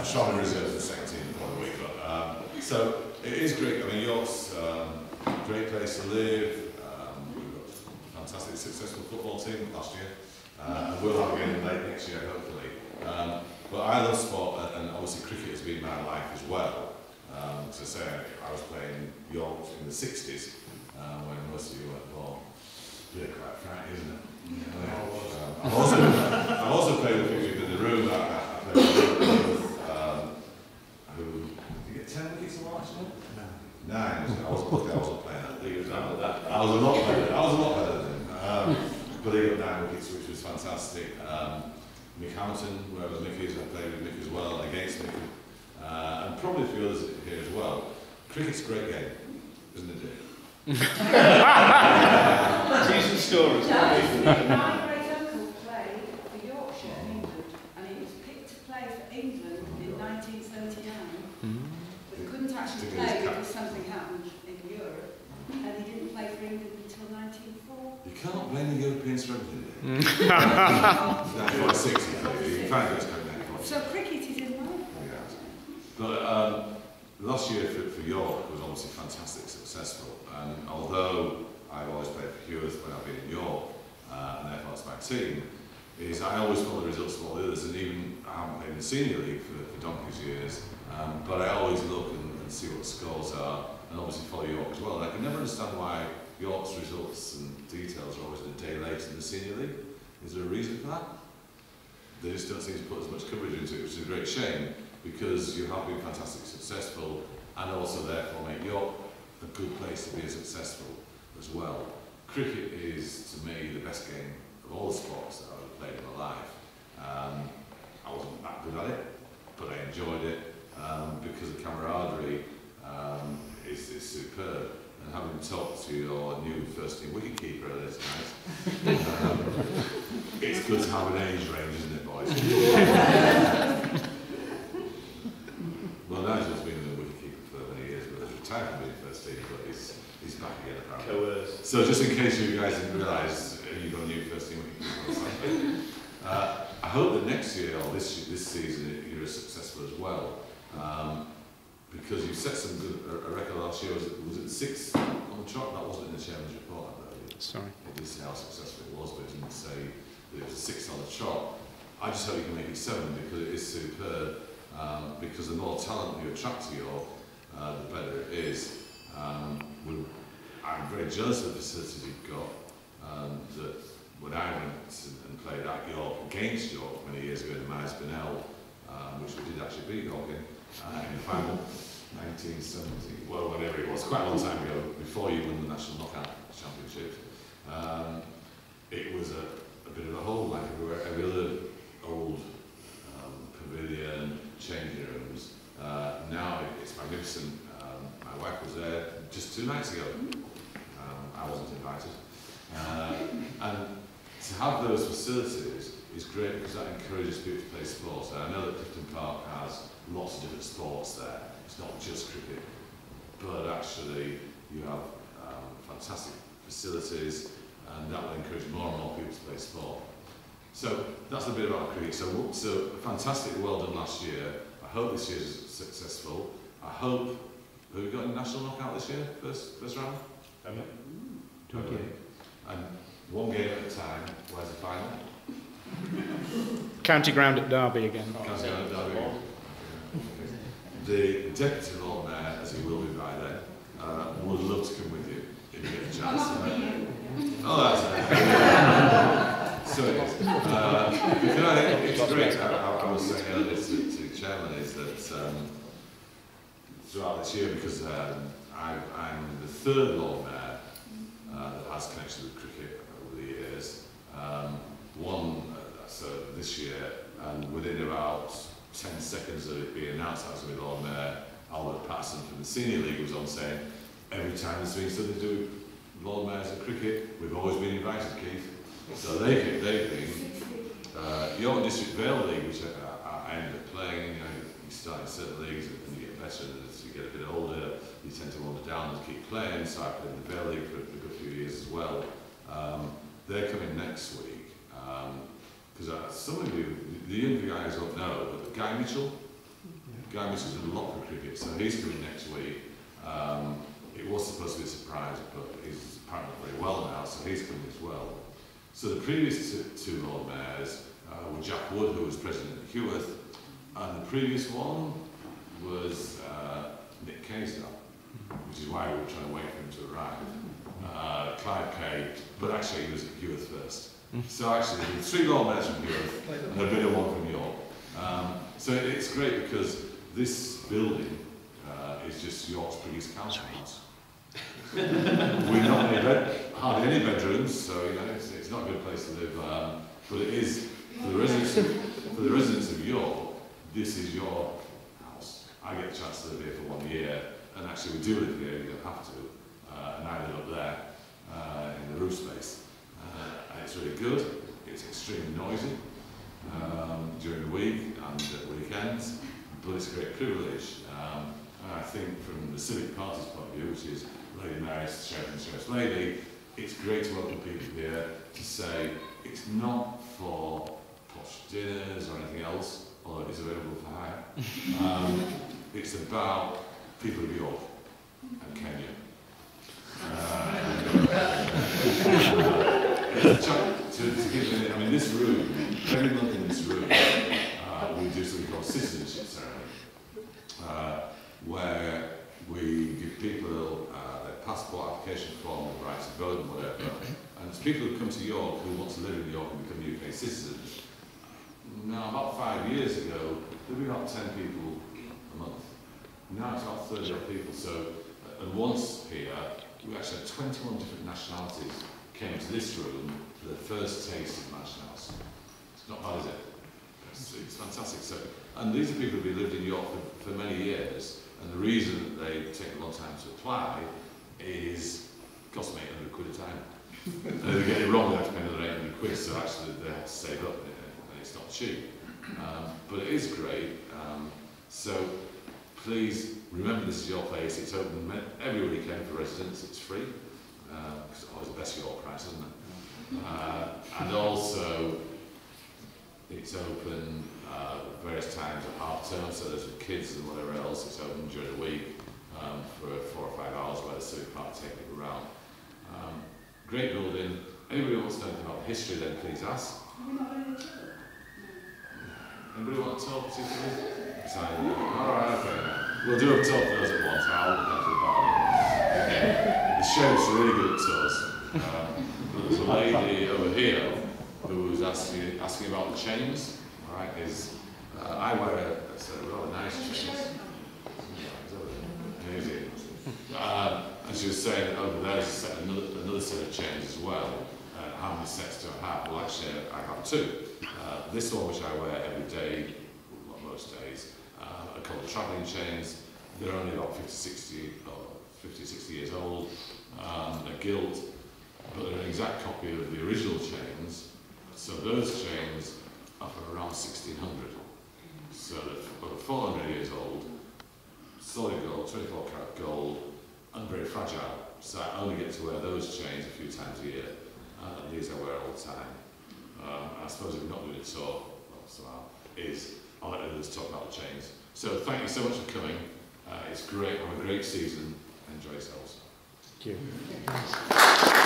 Strongly reserved for the second team for the week. But, so it is great. I mean, York's a great place to live. We've got a fantastic, successful football team last year. And we'll have again late next year, hopefully. But I love sport, and obviously cricket has been my life as well. As I say, I was playing York in the 60s, when most of you weren't born. Yeah, quite frightening, isn't it? I've also played with people in the room. I played with who, did you get 10 wickets a watch? No. 9. I wasn't playing that league. I was a lot better than him. But he got 9 wickets, which was fantastic. Mick Hamilton, wherever Mick is, I played with Mick as well, against Mick. And probably a few others here as well. Cricket's a great game, isn't it, Dick? Decent stories. My great uncle played for Yorkshire in England, and he was picked to play for England in 1939. But he couldn't actually play because something happened in Europe, and he didn't play for England until 1904. You can't blame the Europeans for everything, do you? 1960, you find it's going to So cricket is in life. Yeah. But last year for York was obviously fantastic, successful. And although I've always played for Hewers when I've been in York, and therefore it's my team, is I always follow the results of all the others, and even I haven't played in the senior league for donkey's years, but I always look and see what the scores are, and obviously follow York as well. And I can never understand why York's results and details are always a day late in the senior league. Is there a reason for that? They just don't seem to put as much coverage into it, which is a great shame, because you have been fantastically successful, and also therefore make York a good place to be successful as well. Cricket is, to me, the best game of all the sports that I've played in my life. I wasn't that good at it, but I enjoyed it because the camaraderie is superb. And having talked to your new first team wicketkeeper this night, it's good to have an age range, isn't it, boys? Well, Nigel's been a wicketkeeper for many years, but he's retired from being first team, but he's back again apparently. Coerced. So just in case you guys didn't realise, you've got a new first team wicketkeeper. I hope that next year, or this season, you're as successful as well. Because you set some good a record last year. Was it 6 on the trot? That wasn't in the chairman's report, I believe. Sorry. It did say how successful it was, but it didn't say that it was a 6 on the trot. I just hope you can make it 7 because it is superb. Because the more talent you attract to York, the better it is. I'm very jealous of the facilities you've got. That when I went and played at York against York many years ago in the Myers Benell, which we did actually beat York in the final, 1970, well, whatever it was, quite a long time ago, before you won the National Knockout Championship. It was a bit of a hole, like every other old pavilion, changing rooms. Now it's magnificent. My wife was there just 2 nights ago. I wasn't invited. And to have those facilities is great because that encourages people to play sports. And I know that Clifton Park has lots of different sports there. It's not just cricket, but actually you have fantastic facilities, and that will encourage more and more people to play sport. So that's a bit about cricket. So fantastic, well done last year. I hope this year's successful. I hope, have we got a national knockout this year, first round? Okay. And 1 game at a time. Where's the final? County ground at Derby again. County ground at Derby. The Deputy Lord Mayor, as he will be by then, would love to come with you if you get a chance. Oh, that's it. So it is. Because I think it's great. I was saying earlier to the chairman is that throughout this year, because I'm the 3rd Lord Mayor that has connection with cricket over the years. So this year, and within about 10 seconds of it being announced I was going to be Lord Mayor, Albert Patterson from the Senior League was on saying, every time there's been something to do with Lord Mayors of cricket, we've always been invited, Keith. So they've been. York District Vale League, which I ended up playing, you start in certain leagues and you get better, and as you get a bit older, you tend to wander down and keep playing, so I played in the Vale League for a good few years as well. They're coming next week, because some of you, the younger guys won't know, but Guy Mitchell, Guy Mitchell's in Loughborough cricket, so he's coming next week. It was supposed to be a surprise, but he's apparently very well now, so he's coming as well. So the previous two Lord Mayors were Jack Wood, who was president of Heworth, and the previous one was Nick Kayser, which is why we were trying to wait for him to arrive. Clive Kay, but actually he was at Heworth first. So actually there were 3 Lord Mayors from Heworth and a bit of one from York. So it's great because this building is just York's biggest council house. We're not hardly any bedrooms, so you know it's not a good place to live. But it is for the residents of York. This is your house. I get a chance to live here for 1 year, and actually we do live here. You don't have to, and I live up there in the roof space. And it's really good. It's extremely noisy during the week and at weekends, but it's a great privilege. And I think from the civic party's point of view, which is Lady Mayor's Sheriff and Sheriff's Lady, it's great to welcome people here to say it's not for posh dinners or anything else, although it is available for hire. It's about people of York and Kenya. I mean, this room, every month in this room, we do something called citizenship ceremony, where we give people their passport application form, the right to vote and whatever. And it's people who come to York who want to live in York and become UK citizens. Now, about 5 years ago, there were about 10 people a month. Now it's about 30 people. So, and once here, we actually had 21 different nationalities came to this room for their first taste of Mansion House. It's not bad, is it? It's fantastic. So, and these are people who've lived in York for many years, and the reason that they take a long time to apply is it costs them 800 quid a time. And if they get it wrong, they have to pay another 800 quid, so actually they have to save up, and it's not cheap. But it is great. So please remember this is your place. It's open every weekend for residents. It's free. Because it's always the best York price, isn't it? And also, it's open various times at half term, so there's with kids and whatever else. It's open during the week for 4 or 5 hours where the civic party take people around. Great building. Anybody who wants to know anything about the history, then please ask. Anybody want to talk particularly? Alright, okay. We'll do a talk for those at once. I'll look after the bar. The sheriff's really good at tours. But there's a lady over here who was asking about the chains. Alright, I wear a rather nice chains. And she was saying that over there's another set of chains as well. How many sets do I have? Well, actually, I have 2. This one, which I wear every day, well, most days, are called travelling chains. They're only about 50, 60 years old. They're gilt, but they're an exact copy of the original chains. So those chains are from around 1600. So they're over 400 years old, solid gold, 24 karat gold, and very fragile. So I only get to wear those chains a few times a year. And these I wear all the time. I suppose if we're not doing it so, well, somehow, I'll let others talk about the chains. So thank you so much for coming. It's great. Have a great season. Enjoy yourselves. Thank you.